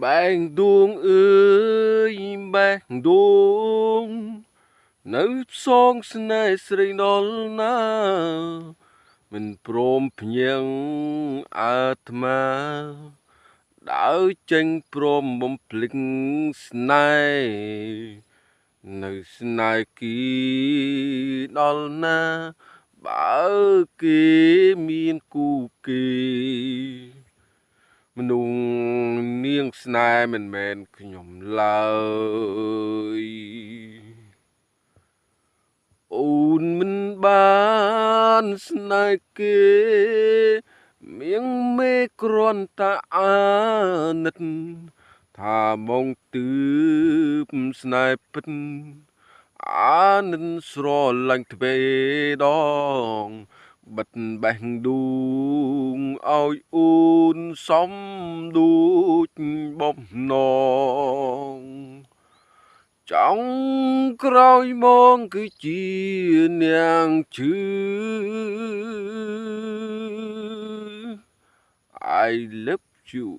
Bang đuông ơi bang đuôngនៅផ្សងស្នេហ៍ស្រីដល់ណាមិនព្រមភ្ញៀងអាត្មាដើរចេញព្រមបំភ្លេចស្នេហ៍នៅស្នេហ៍គីដល់ណាបើគេមានគូគេមនុស្សនាងស្នេហ៍មិនមែនខ្ញុំឡើយអូនមិនបានស្នេហ៍គេមៀងមេគ្រាន់តែអាណិតថាមកទើបស្នេហ៍ពិតអានិនស្រឡាញ់ទ្វេដងបិទបេះដូងឲ្យអូនសំដូចបំណងចង់ក្រោយមកគឺជានាងឈឺ I love you